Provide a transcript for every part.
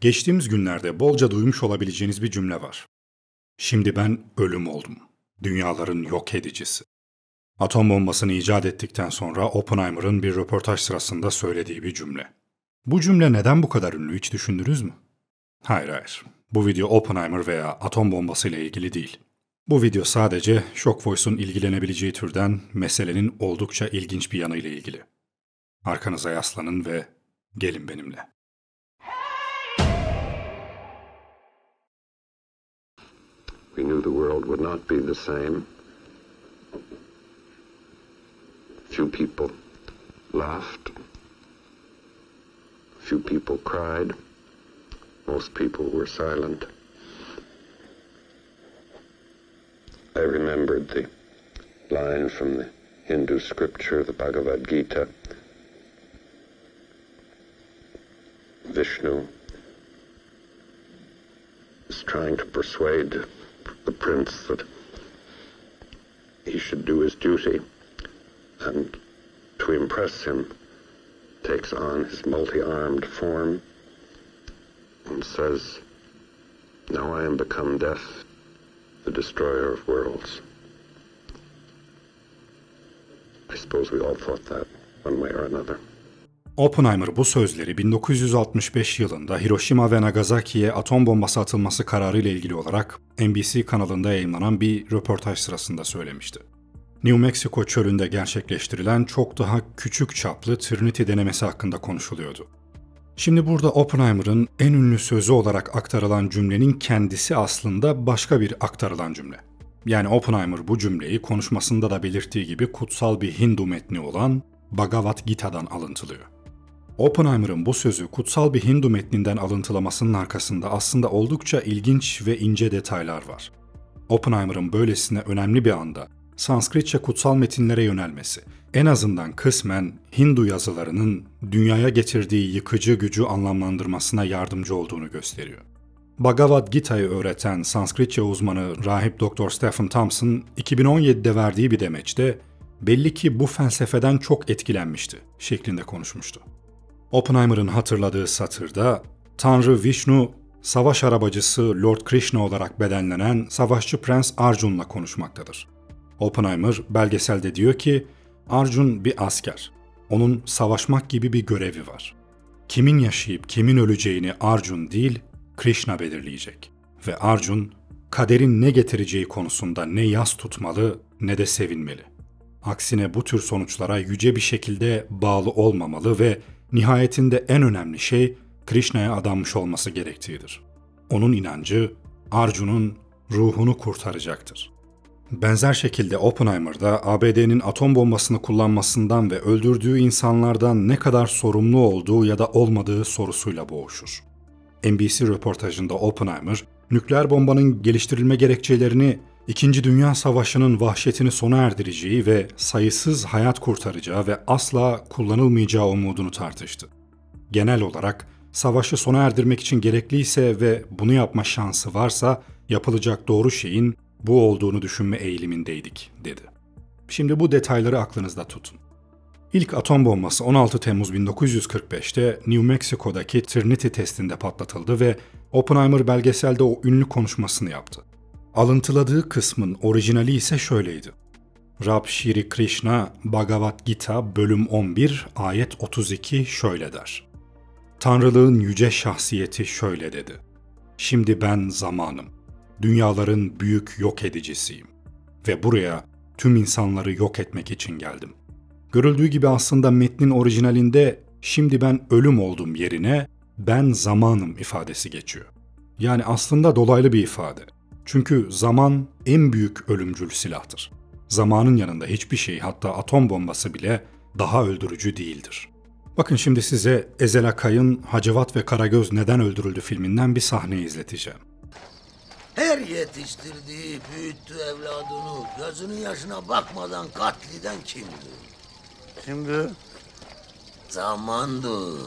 Geçtiğimiz günlerde bolca duymuş olabileceğiniz bir cümle var. Şimdi ben ölüm oldum. Dünyaların yok edicisi. Atom bombasını icat ettikten sonra Oppenheimer'ın bir röportaj sırasında söylediği bir cümle. Bu cümle neden bu kadar ünlü hiç düşündünüz mü? Hayır. Bu video Oppenheimer veya atom bombası ile ilgili değil. Bu video sadece Shock Voice'un ilgilenebileceği türden meselenin oldukça ilginç bir yanıyla ilgili. Arkanıza yaslanın ve gelin benimle. We knew the world would not be the same. Few people laughed. Few people cried. Most people were silent. I remembered the line from the Hindu scripture, the Bhagavad Gita. Vishnu is trying to persuade the prince that he should do his duty, and to impress him takes on his multi-armed form and says, "Now I am become death, the destroyer of worlds." I suppose we all thought that one way or another. Oppenheimer bu sözleri 1965 yılında Hiroşima ve Nagasaki'ye atom bombası atılması kararı ile ilgili olarak NBC kanalında yayınlanan bir röportaj sırasında söylemişti. New Mexico çölünde gerçekleştirilen çok daha küçük çaplı Trinity denemesi hakkında konuşuluyordu. Şimdi burada Oppenheimer'ın en ünlü sözü olarak aktarılan cümlenin kendisi aslında başka bir aktarılan cümle. Yani Oppenheimer bu cümleyi konuşmasında da belirttiği gibi kutsal bir Hindu metni olan Bhagavad Gita'dan alıntılıyor. Oppenheimer'ın bu sözü kutsal bir Hindu metninden alıntılamasının arkasında aslında oldukça ilginç ve ince detaylar var. Oppenheimer'ın böylesine önemli bir anda Sanskritçe kutsal metinlere yönelmesi, en azından kısmen Hindu yazılarının dünyaya getirdiği yıkıcı gücü anlamlandırmasına yardımcı olduğunu gösteriyor. Bhagavad Gita'yı öğreten Sanskritçe uzmanı rahip Dr. Stephen Thompson, 2017'de verdiği bir demeçte belli ki bu felsefeden çok etkilenmişti şeklinde konuşmuştu. Oppenheimer'ın hatırladığı satırda Tanrı Vishnu, savaş arabacısı Lord Krishna olarak bedenlenen savaşçı Prens Arjun'la konuşmaktadır. Oppenheimer belgeselde diyor ki, Arjun bir asker. Onun savaşmak gibi bir görevi var. Kimin yaşayıp kimin öleceğini Arjun değil, Krishna belirleyecek. Ve Arjun, kaderin ne getireceği konusunda ne yas tutmalı ne de sevinmeli. Aksine bu tür sonuçlara yüce bir şekilde bağlı olmamalı ve nihayetinde en önemli şey Krishna'ya adanmış olması gerektiğidir. Onun inancı Arjun'un ruhunu kurtaracaktır. Benzer şekilde Oppenheimer da ABD'nin atom bombasını kullanmasından ve öldürdüğü insanlardan ne kadar sorumlu olduğu ya da olmadığı sorusuyla boğuşur. NBC röportajında Oppenheimer, nükleer bombanın geliştirilme gerekçelerini İkinci Dünya Savaşı'nın vahşetini sona erdireceği ve sayısız hayat kurtaracağı ve asla kullanılmayacağı umudunu tartıştı. Genel olarak savaşı sona erdirmek için gerekliyse ve bunu yapma şansı varsa yapılacak doğru şeyin bu olduğunu düşünme eğilimindeydik, dedi. Şimdi bu detayları aklınızda tutun. İlk atom bombası 16 Temmuz 1945'te New Mexico'daki Trinity testinde patlatıldı ve Oppenheimer belgeselde o ünlü konuşmasını yaptı. Alıntıladığı kısmın orijinali ise şöyleydi. Rab Shri Krishna Bhagavad Gita bölüm 11 ayet 32 şöyle der. Tanrılığın yüce şahsiyeti şöyle dedi. Şimdi ben zamanım. Dünyaların büyük yok edicisiyim. Ve buraya tüm insanları yok etmek için geldim. Görüldüğü gibi aslında metnin orijinalinde şimdi ben ölüm oldum yerine ben zamanım ifadesi geçiyor. Yani aslında dolaylı bir ifade. Çünkü zaman en büyük ölümcül silahtır. Zamanın yanında hiçbir şey, hatta atom bombası bile daha öldürücü değildir. Bakın şimdi size Ezel Akay'ın Hacivat ve Karagöz Neden Öldürüldü filminden bir sahne izleteceğim. Her yetiştirdiği, büyüttüğü evladını gözünün yaşına bakmadan katleden kimdi? Kimdi? Zamandır.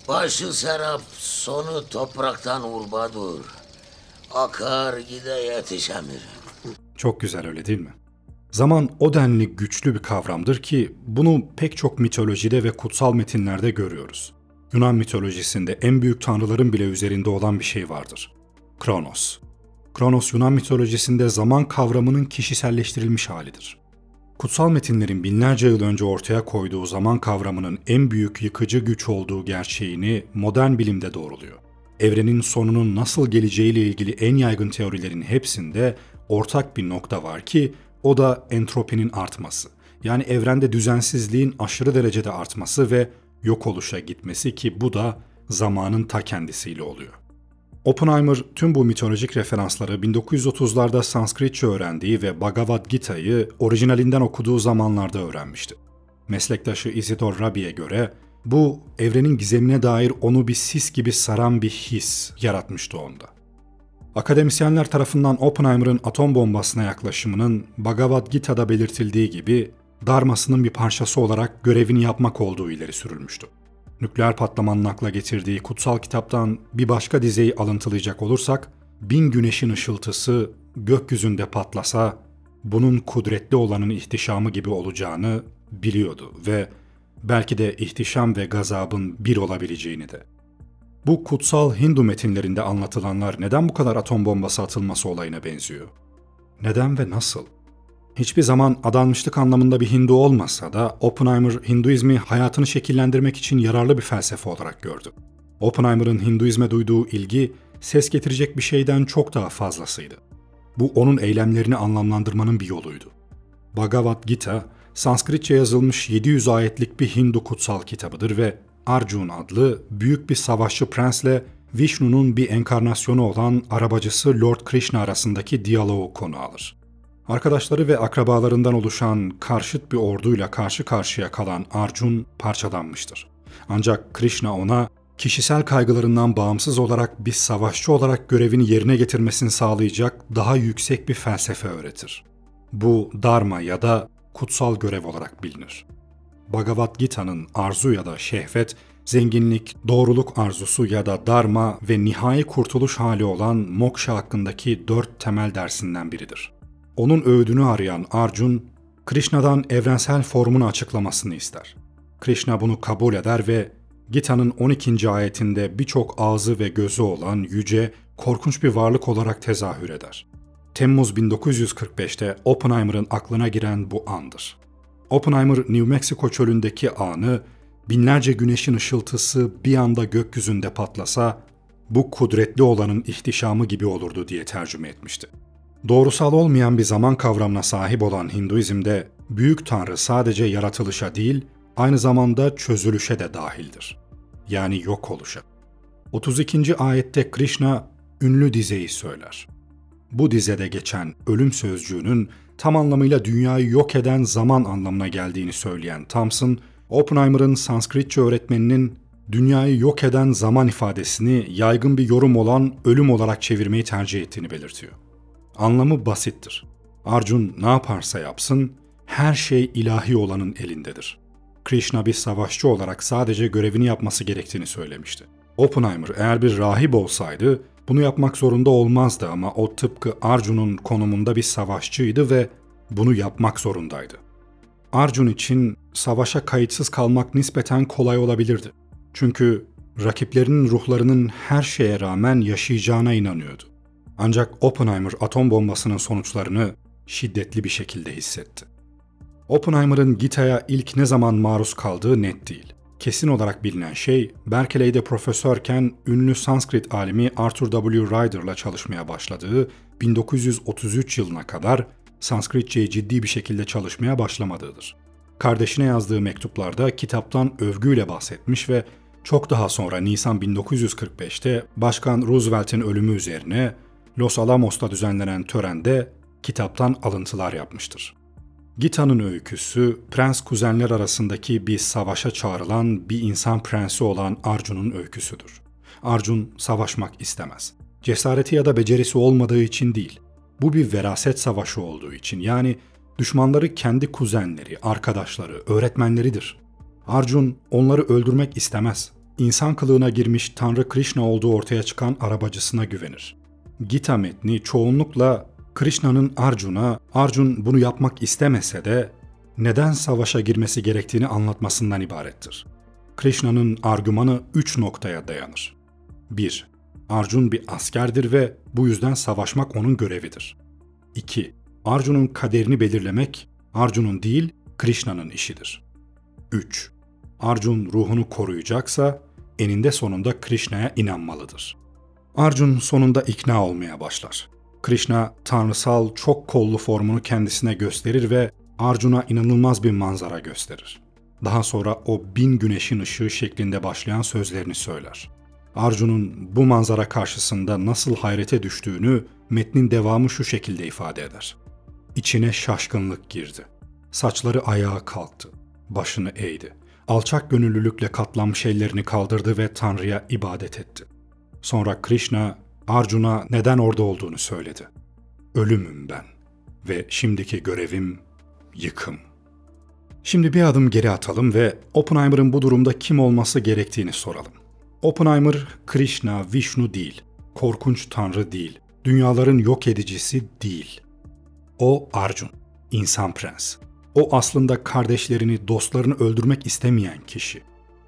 Başı serap, sonu topraktan urbadır. Akar gide yetişemir. Çok güzel, öyle değil mi? Zaman o denli güçlü bir kavramdır ki bunu pek çok mitolojide ve kutsal metinlerde görüyoruz. Yunan mitolojisinde en büyük tanrıların bile üzerinde olan bir şey vardır. Kronos. Kronos, Yunan mitolojisinde zaman kavramının kişiselleştirilmiş halidir. Kutsal metinlerin binlerce yıl önce ortaya koyduğu zaman kavramının en büyük yıkıcı güç olduğu gerçeğini modern bilimde doğruluyor. Evrenin sonunun nasıl geleceğiyle ilgili en yaygın teorilerin hepsinde ortak bir nokta var ki o da entropinin artması. Yani evrende düzensizliğin aşırı derecede artması ve yok oluşa gitmesi ki bu da zamanın ta kendisiyle oluyor. Oppenheimer tüm bu mitolojik referansları 1930'larda Sanskritçe öğrendiği ve Bhagavad Gita'yı orijinalinden okuduğu zamanlarda öğrenmişti. Meslektaşı Isidor Rabi'ye göre bu evrenin gizemine dair onu bir sis gibi saran bir his yaratmıştı onda. Akademisyenler tarafından Oppenheimer'ın atom bombasına yaklaşımının Bhagavad Gita'da belirtildiği gibi Dharmasının bir parçası olarak görevini yapmak olduğu ileri sürülmüştü. Nükleer patlamanın akla getirdiği kutsal kitaptan bir başka dizeyi alıntılayacak olursak, 1000 güneşin ışıltısı gökyüzünde patlasa, bunun kudretli olanın ihtişamı gibi olacağını biliyordu ve belki de ihtişam ve gazabın bir olabileceğini de. Bu kutsal Hindu metinlerinde anlatılanlar neden bu kadar atom bombası atılması olayına benziyor? Neden ve nasıl? Hiçbir zaman adanmışlık anlamında bir Hindu olmasa da Oppenheimer Hinduizmi hayatını şekillendirmek için yararlı bir felsefe olarak gördü. Oppenheimer'ın Hinduizme duyduğu ilgi ses getirecek bir şeyden çok daha fazlasıydı. Bu onun eylemlerini anlamlandırmanın bir yoluydu. Bhagavad Gita, Sanskritçe yazılmış 700 ayetlik bir Hindu kutsal kitabıdır ve Arjun adlı büyük bir savaşçı prensle Vishnu'nun bir enkarnasyonu olan arabacısı Lord Krishna arasındaki diyaloğu konu alır. Arkadaşları ve akrabalarından oluşan karşıt bir orduyla karşı karşıya kalan Arjun parçalanmıştır. Ancak Krishna ona kişisel kaygılarından bağımsız olarak bir savaşçı olarak görevini yerine getirmesini sağlayacak daha yüksek bir felsefe öğretir. Bu Dharma ya da kutsal görev olarak bilinir. Bhagavad Gita'nın arzu ya da şehvet, zenginlik, doğruluk arzusu ya da Dharma ve nihai kurtuluş hali olan moksha hakkındaki 4 temel dersinden biridir. Onun öğüdünü arayan Arjun, Krishna'dan evrensel formunu açıklamasını ister. Krishna bunu kabul eder ve Gita'nın 12. ayetinde birçok ağzı ve gözü olan yüce, korkunç bir varlık olarak tezahür eder. Temmuz 1945'te Oppenheimer'ın aklına giren bu andır. Oppenheimer, New Mexico çölündeki anı, binlerce güneşin ışıltısı bir anda gökyüzünde patlasa, bu kudretli olanın ihtişamı gibi olurdu diye tercüme etmişti. Doğrusal olmayan bir zaman kavramına sahip olan Hinduizm'de büyük tanrı sadece yaratılışa değil, aynı zamanda çözülüşe de dahildir. Yani yok oluşa. 32. ayette Krishna ünlü dizeyi söyler. Bu dizede geçen ölüm sözcüğünün tam anlamıyla dünyayı yok eden zaman anlamına geldiğini söyleyen Thompson, Oppenheimer'ın Sanskritçe öğretmeninin dünyayı yok eden zaman ifadesini yaygın bir yorum olan ölüm olarak çevirmeyi tercih ettiğini belirtiyor. Anlamı basittir. Arjun ne yaparsa yapsın, her şey ilahi olanın elindedir. Krishna bir savaşçı olarak sadece görevini yapması gerektiğini söylemişti. Oppenheimer eğer bir rahip olsaydı bunu yapmak zorunda olmazdı ama o tıpkı Arjun'un konumunda bir savaşçıydı ve bunu yapmak zorundaydı. Arjun için savaşa kayıtsız kalmak nispeten kolay olabilirdi. Çünkü rakiplerinin ruhlarının her şeye rağmen yaşayacağına inanıyordu. Ancak Oppenheimer atom bombasının sonuçlarını şiddetli bir şekilde hissetti. Oppenheimer'ın Gita'ya ilk ne zaman maruz kaldığı net değil. Kesin olarak bilinen şey, Berkeley'de profesörken ünlü Sanskrit alimi Arthur W. Ryder'la çalışmaya başladığı 1933 yılına kadar Sanskritçe'yi ciddi bir şekilde çalışmaya başlamadığıdır. Kardeşine yazdığı mektuplarda kitaptan övgüyle bahsetmiş ve çok daha sonra Nisan 1945'te Başkan Roosevelt'in ölümü üzerine Los Alamos'ta düzenlenen törende kitaptan alıntılar yapmıştır. Gita'nın öyküsü, prens kuzenler arasındaki bir savaşa çağrılan bir insan prensi olan Arjun'un öyküsüdür. Arjun savaşmak istemez. Cesareti ya da becerisi olmadığı için değil. Bu bir veraset savaşı olduğu için, yani düşmanları kendi kuzenleri, arkadaşları, öğretmenleridir. Arjun onları öldürmek istemez. İnsan kılığına girmiş Tanrı Krishna olduğu ortaya çıkan arabacısına güvenir. Gita metni çoğunlukla Krishna'nın Arjun'a, Arjun bunu yapmak istemese de neden savaşa girmesi gerektiğini anlatmasından ibarettir. Krishna'nın argümanı 3 noktaya dayanır. 1. Arjun bir askerdir ve bu yüzden savaşmak onun görevidir. 2. Arjun'un kaderini belirlemek Arjun'un değil, Krishna'nın işidir. 3. Arjun ruhunu koruyacaksa eninde sonunda Krishna'ya inanmalıdır. Arjun sonunda ikna olmaya başlar. Krishna tanrısal çok kollu formunu kendisine gösterir ve Arjun'a inanılmaz bir manzara gösterir. Daha sonra o 1000 güneşin ışığı şeklinde başlayan sözlerini söyler. Arjun'un bu manzara karşısında nasıl hayrete düştüğünü metnin devamı şu şekilde ifade eder. İçine şaşkınlık girdi. Saçları ayağa kalktı. Başını eğdi. Alçak gönüllülükle katlanmış ellerini kaldırdı ve Tanrı'ya ibadet etti. Sonra Krishna, Arjun'a neden orada olduğunu söyledi. Ölümüm ben ve şimdiki görevim yıkım. Şimdi bir adım geri atalım ve Oppenheimer'ın bu durumda kim olması gerektiğini soralım. Oppenheimer, Krishna, Vishnu değil, korkunç tanrı değil, dünyaların yok edicisi değil. O Arjun, insan prens. O aslında kardeşlerini, dostlarını öldürmek istemeyen kişi.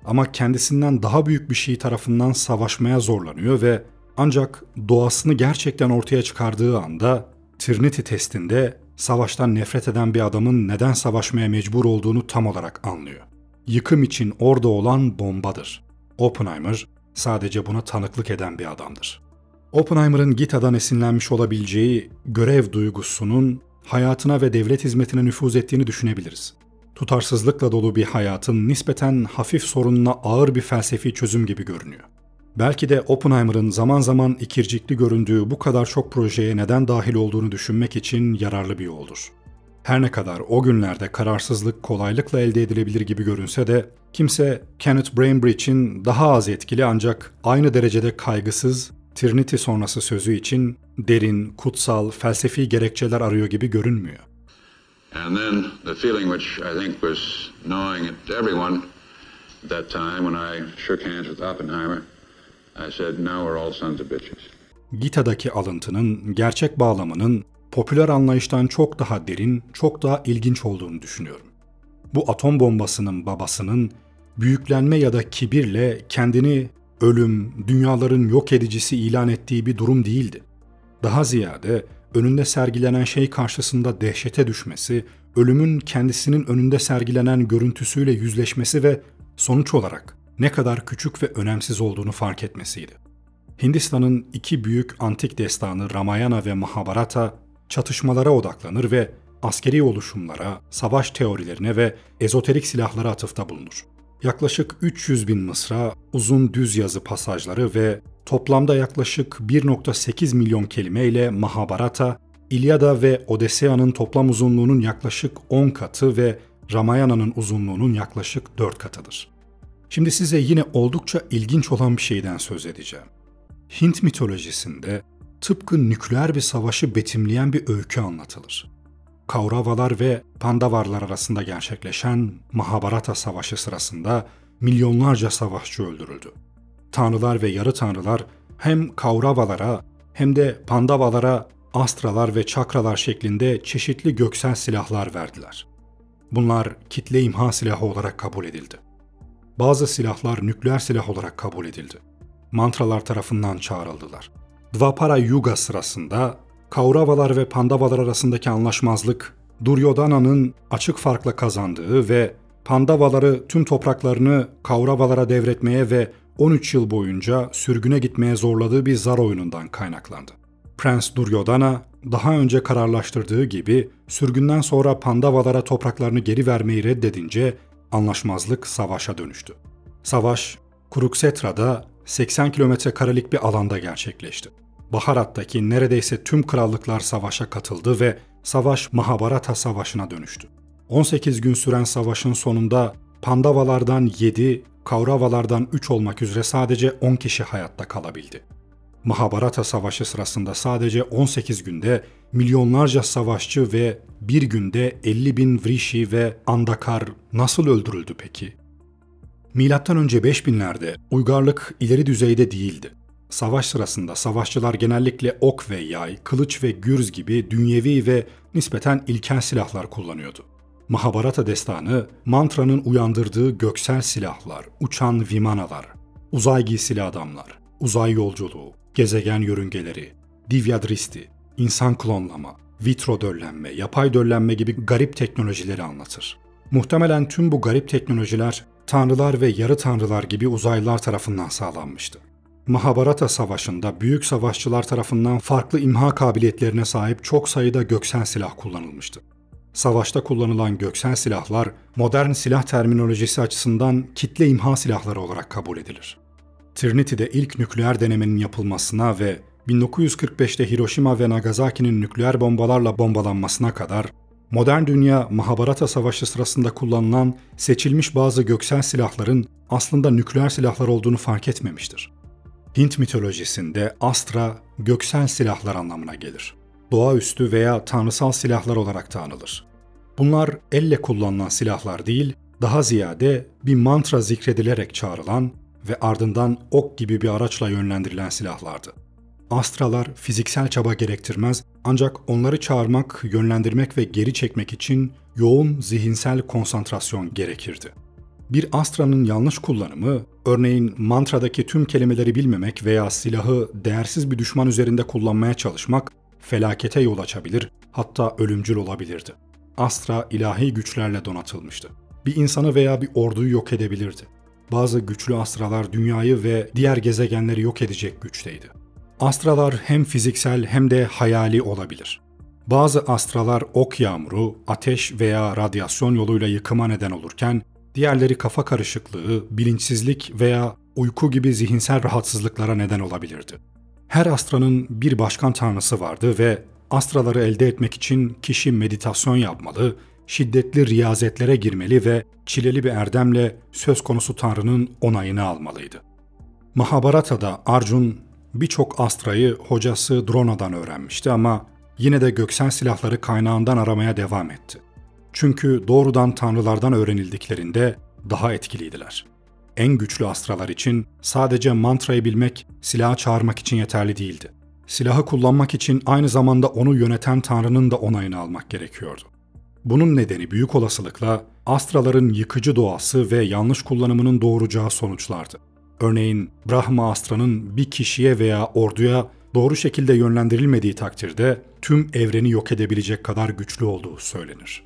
Ama kendisinden daha büyük bir şey tarafından savaşmaya zorlanıyor ve ancak doğasını gerçekten ortaya çıkardığı anda Trinity testinde savaştan nefret eden bir adamın neden savaşmaya mecbur olduğunu tam olarak anlıyor. Yıkım için orada olan bombadır. Oppenheimer sadece buna tanıklık eden bir adamdır. Oppenheimer'ın Gita'dan esinlenmiş olabileceği görev duygusunun hayatına ve devlet hizmetine nüfuz ettiğini düşünebiliriz. Tutarsızlıkla dolu bir hayatın nispeten hafif sorununa ağır bir felsefi çözüm gibi görünüyor. Belki de Oppenheimer'ın zaman zaman ikircikli göründüğü bu kadar çok projeye neden dahil olduğunu düşünmek için yararlı bir yoldur. Her ne kadar o günlerde kararsızlık kolaylıkla elde edilebilir gibi görünse de kimse Kenneth Bainbridge'in daha az etkili ancak aynı derecede kaygısız Trinity sonrası sözü için derin, kutsal, felsefi gerekçeler arıyor gibi görünmüyor. And then the feeling which I think was gnawing at everyone at that time when I shook hands with Oppenheimer, I said, now we're all sons of bitches. Gita'daki alıntının, gerçek bağlamının popüler anlayıştan çok daha derin, çok daha ilginç olduğunu düşünüyorum. Bu atom bombasının babasının büyüklenme ya da kibirle kendini ölüm, dünyaların yok edicisi ilan ettiği bir durum değildi. Daha ziyade önünde sergilenen şey karşısında dehşete düşmesi, ölümün kendisinin önünde sergilenen görüntüsüyle yüzleşmesi ve sonuç olarak ne kadar küçük ve önemsiz olduğunu fark etmesiydi. Hindistan'ın iki büyük antik destanı Ramayana ve Mahabharata çatışmalara odaklanır ve askeri oluşumlara, savaş teorilerine ve ezoterik silahlara atıfta bulunur. Yaklaşık 300 bin mısra, uzun düz yazı pasajları ve toplamda yaklaşık 1,8 milyon kelimeyle Mahabharata, İlyada ve Odesseya'nın toplam uzunluğunun yaklaşık 10 katı ve Ramayana'nın uzunluğunun yaklaşık 4 katıdır. Şimdi size yine oldukça ilginç olan bir şeyden söz edeceğim. Hint mitolojisinde tıpkı nükleer bir savaşı betimleyen bir öykü anlatılır. Kauravalar ve Pandavarlar arasında gerçekleşen Mahabharata Savaşı sırasında milyonlarca savaşçı öldürüldü. Tanrılar ve yarı tanrılar hem Kauravalara hem de Pandavalara astralar ve çakralar şeklinde çeşitli göksel silahlar verdiler. Bunlar kitle imha silahı olarak kabul edildi. Bazı silahlar nükleer silah olarak kabul edildi. Mantralar tarafından çağrıldılar. Dvapara Yuga sırasında Kauravalar ve Pandavalar arasındaki anlaşmazlık, Duryodhana'nın açık farkla kazandığı ve Pandavaları tüm topraklarını Kauravalara devretmeye ve 13 yıl boyunca sürgüne gitmeye zorladığı bir zar oyunundan kaynaklandı. Prens Duryodhana daha önce kararlaştırdığı gibi sürgünden sonra Pandavalara topraklarını geri vermeyi reddedince anlaşmazlık savaşa dönüştü. Savaş Kuruksetra'da 80 kilometrekarelik bir alanda gerçekleşti. Baharat'taki neredeyse tüm krallıklar savaşa katıldı ve savaş Mahabharata Savaşı'na dönüştü. 18 gün süren savaşın sonunda Pandavalardan 7, Kauravalardan 3 olmak üzere sadece 10 kişi hayatta kalabildi. Mahabharata Savaşı sırasında sadece 18 günde milyonlarca savaşçı ve bir günde 50 bin Vrishi ve Andakar nasıl öldürüldü peki? Milattan önce 5000'lerde uygarlık ileri düzeyde değildi. Savaş sırasında savaşçılar genellikle ok ve yay, kılıç ve gürz gibi dünyevi ve nispeten ilkel silahlar kullanıyordu. Mahabharata destanı, mantranın uyandırdığı göksel silahlar, uçan vimanalar, uzay giysili adamlar, uzay yolculuğu, gezegen yörüngeleri, divyadristi, insan klonlama, vitro döllenme, yapay döllenme gibi garip teknolojileri anlatır. Muhtemelen tüm bu garip teknolojiler tanrılar ve yarı tanrılar gibi uzaylılar tarafından sağlanmıştı. Mahabharata Savaşı'nda büyük savaşçılar tarafından farklı imha kabiliyetlerine sahip çok sayıda göksel silah kullanılmıştı. Savaşta kullanılan göksel silahlar, modern silah terminolojisi açısından kitle imha silahları olarak kabul edilir. Trinity'de ilk nükleer denemenin yapılmasına ve 1945'te Hiroşima ve Nagasaki'nin nükleer bombalarla bombalanmasına kadar, modern dünya Mahabharata Savaşı sırasında kullanılan seçilmiş bazı göksel silahların aslında nükleer silahlar olduğunu fark etmemiştir. Hint mitolojisinde Astra, göksel silahlar anlamına gelir. Doğaüstü veya tanrısal silahlar olarak da anılır. Bunlar elle kullanılan silahlar değil, daha ziyade bir mantra zikredilerek çağrılan ve ardından ok gibi bir araçla yönlendirilen silahlardı. Astralar fiziksel çaba gerektirmez, ancak onları çağırmak, yönlendirmek ve geri çekmek için yoğun zihinsel konsantrasyon gerekirdi. Bir astranın yanlış kullanımı, örneğin mantradaki tüm kelimeleri bilmemek veya silahı değersiz bir düşman üzerinde kullanmaya çalışmak, felakete yol açabilir, hatta ölümcül olabilirdi. Astra ilahi güçlerle donatılmıştı. Bir insanı veya bir orduyu yok edebilirdi. Bazı güçlü astralar dünyayı ve diğer gezegenleri yok edecek güçteydi. Astralar hem fiziksel hem de hayali olabilir. Bazı astralar ok yağmuru, ateş veya radyasyon yoluyla yıkıma neden olurken, diğerleri kafa karışıklığı, bilinçsizlik veya uyku gibi zihinsel rahatsızlıklara neden olabilirdi. Her astranın bir başkan tanrısı vardı ve astraları elde etmek için kişi meditasyon yapmalı, şiddetli riyazetlere girmeli ve çileli bir erdemle söz konusu tanrının onayını almalıydı. Mahabharata'da Arjun birçok astrayı hocası Drona'dan öğrenmişti ama yine de göksel silahları kaynağından aramaya devam etti. Çünkü doğrudan tanrılardan öğrenildiklerinde daha etkiliydiler. En güçlü astralar için sadece mantrayı bilmek, silahı çağırmak için yeterli değildi. Silahı kullanmak için aynı zamanda onu yöneten tanrının da onayını almak gerekiyordu. Bunun nedeni büyük olasılıkla astraların yıkıcı doğası ve yanlış kullanımının doğuracağı sonuçlardı. Örneğin Brahma astranın bir kişiye veya orduya doğru şekilde yönlendirilmediği takdirde tüm evreni yok edebilecek kadar güçlü olduğu söylenir.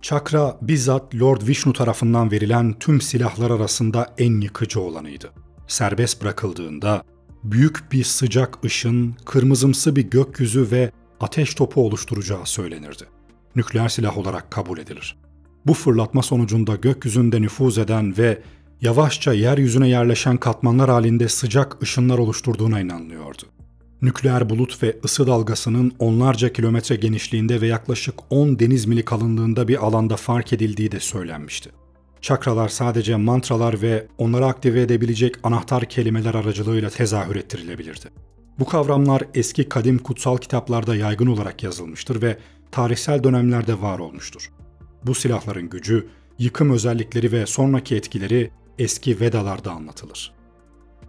Çakra bizzat Lord Vishnu tarafından verilen tüm silahlar arasında en yıkıcı olanıydı. Serbest bırakıldığında büyük bir sıcak ışın, kırmızımsı bir gökyüzü ve ateş topu oluşturacağı söylenirdi. Nükleer silah olarak kabul edilir. Bu fırlatma sonucunda gökyüzünde nüfuz eden ve yavaşça yeryüzüne yerleşen katmanlar halinde sıcak ışınlar oluşturduğuna inanılıyordu. Nükleer bulut ve ısı dalgasının onlarca kilometre genişliğinde ve yaklaşık 10 deniz mili kalınlığında bir alanda fark edildiği de söylenmişti. Çakralar sadece mantralar ve onları aktive edebilecek anahtar kelimeler aracılığıyla tezahür ettirilebilirdi. Bu kavramlar eski kadim kutsal kitaplarda yaygın olarak yazılmıştır ve tarihsel dönemlerde var olmuştur. Bu silahların gücü, yıkım özellikleri ve sonraki etkileri eski Vedalarda anlatılır.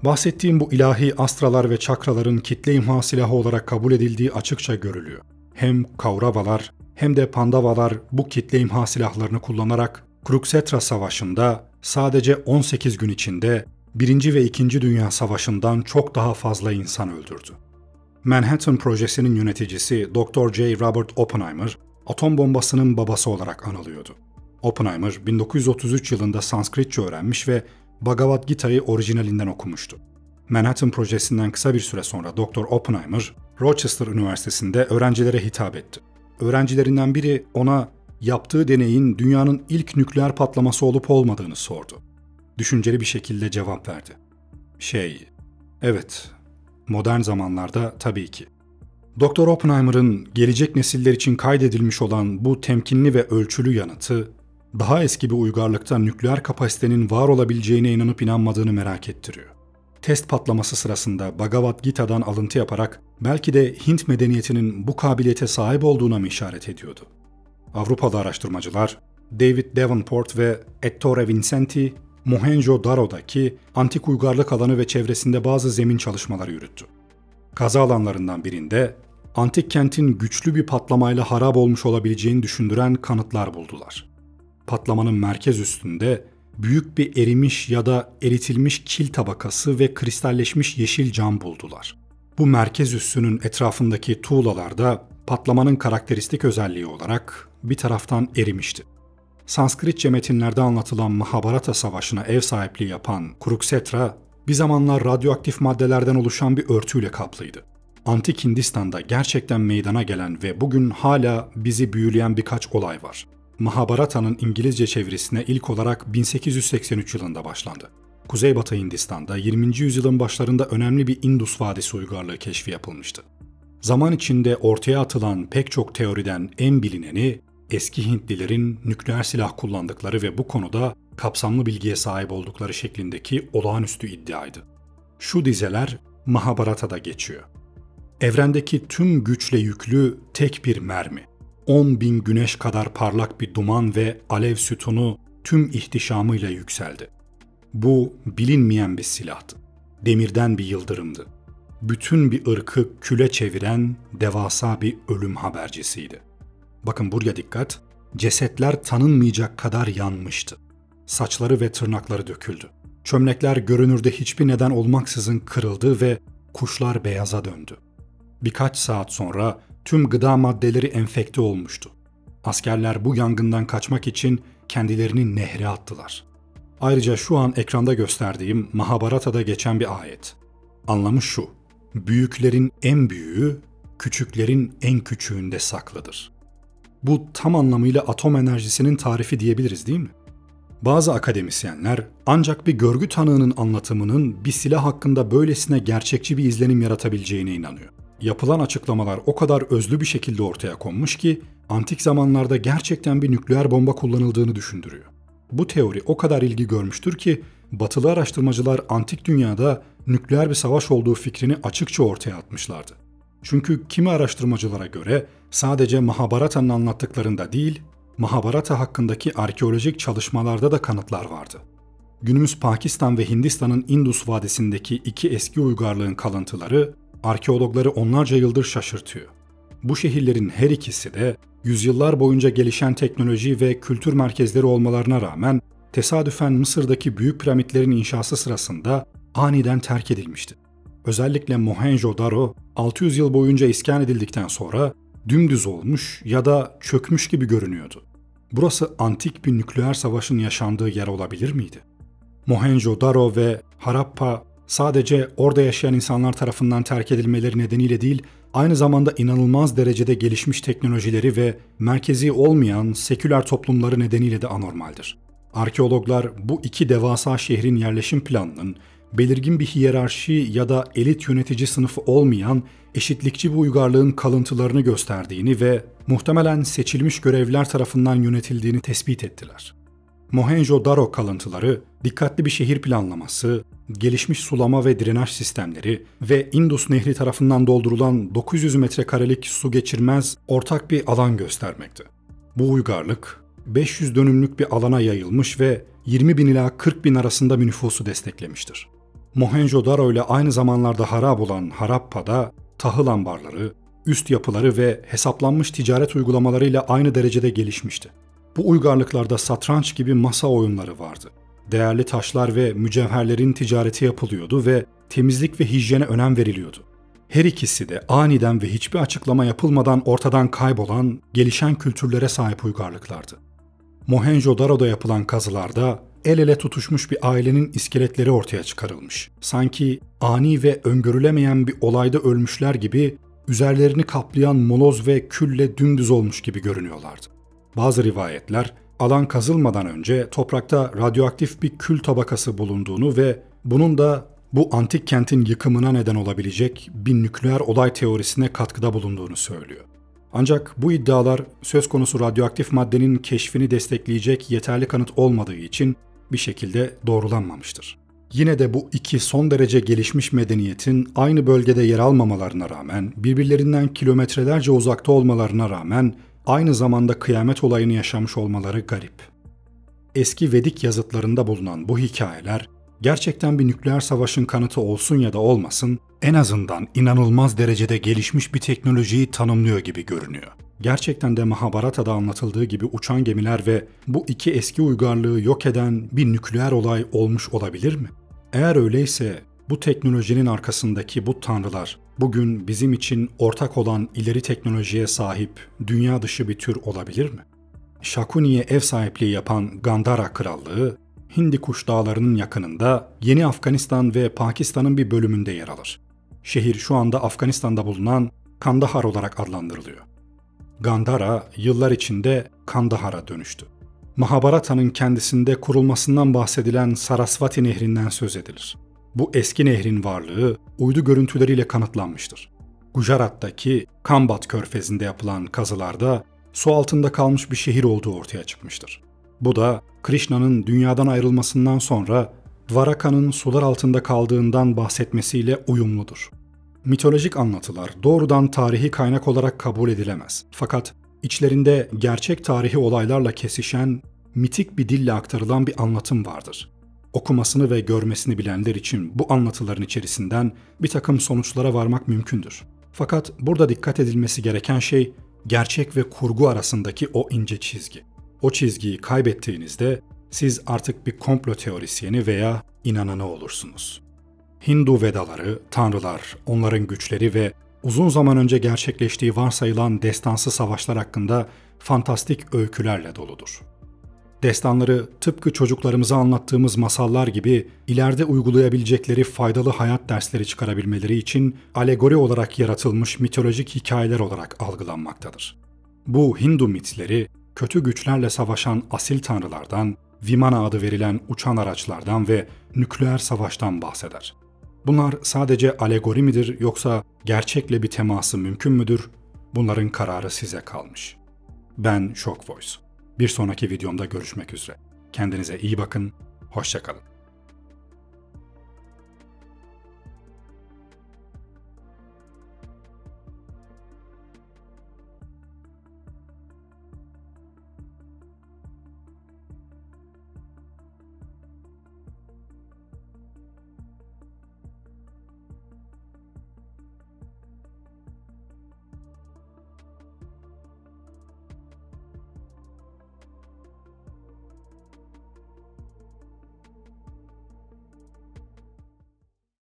Bahsettiğim bu ilahi astralar ve çakraların kitle imha silahı olarak kabul edildiği açıkça görülüyor. Hem Kauravalar hem de Pandavalar bu kitle imha silahlarını kullanarak Kuruksetra Savaşı'nda sadece 18 gün içinde 1. ve 2. Dünya Savaşı'ndan çok daha fazla insan öldürdü. Manhattan Projesi'nin yöneticisi Dr. J. Robert Oppenheimer, atom bombasının babası olarak anılıyordu. Oppenheimer, 1933 yılında Sanskritçe öğrenmiş ve Bhagavad Gita'yı orijinalinden okumuştu. Manhattan Projesi'nden kısa bir süre sonra Dr. Oppenheimer, Rochester Üniversitesi'nde öğrencilere hitap etti. Öğrencilerinden biri ona yaptığı deneyin dünyanın ilk nükleer patlaması olup olmadığını sordu. Düşünceli bir şekilde cevap verdi. Evet, modern zamanlarda tabii ki. Dr. Oppenheimer'ın gelecek nesiller için kaydedilmiş olan bu temkinli ve ölçülü yanıtı, daha eski bir uygarlıkta nükleer kapasitenin var olabileceğine inanıp inanmadığını merak ettiriyor. Test patlaması sırasında Bhagavad Gita'dan alıntı yaparak belki de Hint medeniyetinin bu kabiliyete sahip olduğuna mı işaret ediyordu? Avrupalı araştırmacılar David Davenport ve Ettore Vincenti, Mohenjo-Daro'daki antik uygarlık alanı ve çevresinde bazı zemin çalışmaları yürüttü. Kazı alanlarından birinde antik kentin güçlü bir patlamayla harap olmuş olabileceğini düşündüren kanıtlar buldular. patlamanın merkez üstünde büyük bir erimiş ya da eritilmiş kil tabakası ve kristalleşmiş yeşil cam buldular. Bu merkez üssünün etrafındaki tuğlalar da patlamanın karakteristik özelliği olarak bir taraftan erimişti. Sanskritçe metinlerde anlatılan Mahabharata Savaşı'na ev sahipliği yapan Kuruksetra, bir zamanlar radyoaktif maddelerden oluşan bir örtüyle kaplıydı. Antik Hindistan'da gerçekten meydana gelen ve bugün hala bizi büyüleyen birkaç olay var. Mahabharata'nın İngilizce çevirisine ilk olarak 1883 yılında başlandı. Kuzeybatı Hindistan'da 20. yüzyılın başlarında önemli bir Indus Vadisi uygarlığı keşfi yapılmıştı. Zaman içinde ortaya atılan pek çok teoriden en bilineni, eski Hintlilerin nükleer silah kullandıkları ve bu konuda kapsamlı bilgiye sahip oldukları şeklindeki olağanüstü iddiaydı. Şu dizeler Mahabharata'da geçiyor. Evrendeki tüm güçle yüklü tek bir mermi, 10.000 güneş kadar parlak bir duman ve alev sütunu tüm ihtişamıyla yükseldi. Bu bilinmeyen bir silahtı. Demirden bir yıldırımdı. Bütün bir ırkı küle çeviren devasa bir ölüm habercisiydi. Bakın buraya dikkat, cesetler tanınmayacak kadar yanmıştı. Saçları ve tırnakları döküldü. Çömlekler görünürde hiçbir neden olmaksızın kırıldı ve kuşlar beyaza döndü. Birkaç saat sonra tüm gıda maddeleri enfekte olmuştu. Askerler bu yangından kaçmak için kendilerini nehre attılar. Ayrıca şu an ekranda gösterdiğim Mahabharata'da geçen bir ayet. Anlamı şu: büyüklerin en büyüğü, küçüklerin en küçüğünde saklıdır. Bu tam anlamıyla atom enerjisinin tarifi diyebiliriz değil mi? Bazı akademisyenler ancak bir görgü tanığının anlatımının bir silah hakkında böylesine gerçekçi bir izlenim yaratabileceğine inanıyor. Yapılan açıklamalar o kadar özlü bir şekilde ortaya konmuş ki antik zamanlarda gerçekten bir nükleer bomba kullanıldığını düşündürüyor. Bu teori o kadar ilgi görmüştür ki batılı araştırmacılar antik dünyada nükleer bir savaş olduğu fikrini açıkça ortaya atmışlardı. Çünkü kimi araştırmacılara göre sadece Mahabharata'nın anlattıklarında değil, Mahabharata hakkındaki arkeolojik çalışmalarda da kanıtlar vardı. Günümüz Pakistan ve Hindistan'ın Indus Vadisi'ndeki iki eski uygarlığın kalıntıları arkeologları onlarca yıldır şaşırtıyor. Bu şehirlerin her ikisi de yüzyıllar boyunca gelişen teknoloji ve kültür merkezleri olmalarına rağmen tesadüfen Mısır'daki büyük piramitlerin inşası sırasında aniden terk edilmişti. Özellikle Mohenjo-Daro 600 yıl boyunca iskan edildikten sonra dümdüz olmuş ya da çökmüş gibi görünüyordu. Burası antik bir nükleer savaşın yaşandığı yer olabilir miydi? Mohenjo-Daro ve Harappa sadece orada yaşayan insanlar tarafından terk edilmeleri nedeniyle değil, aynı zamanda inanılmaz derecede gelişmiş teknolojileri ve merkezi olmayan seküler toplumları nedeniyle de anormaldir. Arkeologlar bu iki devasa şehrin yerleşim planının belirgin bir hiyerarşi ya da elit yönetici sınıfı olmayan eşitlikçi bir uygarlığın kalıntılarını gösterdiğini ve muhtemelen seçilmiş görevliler tarafından yönetildiğini tespit ettiler. Mohenjo-Daro kalıntıları, dikkatli bir şehir planlaması, gelişmiş sulama ve drenaj sistemleri ve Indus Nehri tarafından doldurulan 900 metrekarelik su geçirmez ortak bir alan göstermekte. Bu uygarlık, 500 dönümlük bir alana yayılmış ve 20.000 ila 40.000 arasında bir nüfusu desteklemiştir. Mohenjo-Daro ile aynı zamanlarda harap olan Harappa'da tahıl ambarları, üst yapıları ve hesaplanmış ticaret uygulamalarıyla aynı derecede gelişmişti. Bu uygarlıklarda satranç gibi masa oyunları vardı. Değerli taşlar ve mücevherlerin ticareti yapılıyordu ve temizlik ve hijyene önem veriliyordu. Her ikisi de aniden ve hiçbir açıklama yapılmadan ortadan kaybolan, gelişen kültürlere sahip uygarlıklardı. Mohenjo-Daro'da yapılan kazılarda el ele tutuşmuş bir ailenin iskeletleri ortaya çıkarılmış. Sanki ani ve öngörülemeyen bir olayda ölmüşler gibi üzerlerini kaplayan moloz ve külle dümdüz olmuş gibi görünüyorlardı. Bazı rivayetler alan kazılmadan önce toprakta radyoaktif bir kül tabakası bulunduğunu ve bunun da bu antik kentin yıkımına neden olabilecek bir nükleer olay teorisine katkıda bulunduğunu söylüyor. Ancak bu iddialar söz konusu radyoaktif maddenin keşfini destekleyecek yeterli kanıt olmadığı için bir şekilde doğrulanmamıştır. Yine de bu iki son derece gelişmiş medeniyetin aynı bölgede yer almamalarına rağmen, birbirlerinden kilometrelerce uzakta olmalarına rağmen aynı zamanda kıyamet olayını yaşamış olmaları garip. Eski Vedik yazıtlarında bulunan bu hikayeler, gerçekten bir nükleer savaşın kanıtı olsun ya da olmasın, en azından inanılmaz derecede gelişmiş bir teknolojiyi tanımlıyor gibi görünüyor. Gerçekten de Mahabharata'da anlatıldığı gibi uçan gemiler ve bu iki eski uygarlığı yok eden bir nükleer olay olmuş olabilir mi? Eğer öyleyse bu teknolojinin arkasındaki bu tanrılar bugün bizim için ortak olan ileri teknolojiye sahip dünya dışı bir tür olabilir mi? Shakuni'ye ev sahipliği yapan Gandhara Krallığı, Hindikuş Dağları'nın yakınında Yeni Afganistan ve Pakistan'ın bir bölümünde yer alır. Şehir şu anda Afganistan'da bulunan Kandahar olarak adlandırılıyor. Gandhara yıllar içinde Kandahar'a dönüştü. Mahabharata'nın kendisinde kurulmasından bahsedilen Sarasvati Nehri'nden söz edilir. Bu eski nehrin varlığı uydu görüntüleriyle kanıtlanmıştır. Gujarat'taki Kambat Körfezi'nde yapılan kazılarda su altında kalmış bir şehir olduğu ortaya çıkmıştır. Bu da Krishna'nın dünyadan ayrılmasından sonra Dvaraka'nın sular altında kaldığından bahsetmesiyle uyumludur. Mitolojik anlatılar doğrudan tarihi kaynak olarak kabul edilemez. Fakat içlerinde gerçek tarihi olaylarla kesişen, mitik bir dille aktarılan bir anlatım vardır. Okumasını ve görmesini bilenler için bu anlatıların içerisinden bir takım sonuçlara varmak mümkündür. Fakat burada dikkat edilmesi gereken şey gerçek ve kurgu arasındaki o ince çizgi. O çizgiyi kaybettiğinizde siz artık bir komplo teorisyeni veya inananı olursunuz. Hindu Vedaları, tanrılar, onların güçleri ve uzun zaman önce gerçekleştiği varsayılan destansı savaşlar hakkında fantastik öykülerle doludur. Destanları tıpkı çocuklarımıza anlattığımız masallar gibi ileride uygulayabilecekleri faydalı hayat dersleri çıkarabilmeleri için alegori olarak yaratılmış mitolojik hikayeler olarak algılanmaktadır. Bu Hindu mitleri kötü güçlerle savaşan asil tanrılardan, Vimana adı verilen uçan araçlardan ve nükleer savaştan bahseder. Bunlar sadece alegori midir yoksa gerçekle bir teması mümkün müdür? Bunların kararı size kalmış. Ben Shock Voice. Bir sonraki videomda görüşmek üzere. Kendinize iyi bakın, hoşça kalın.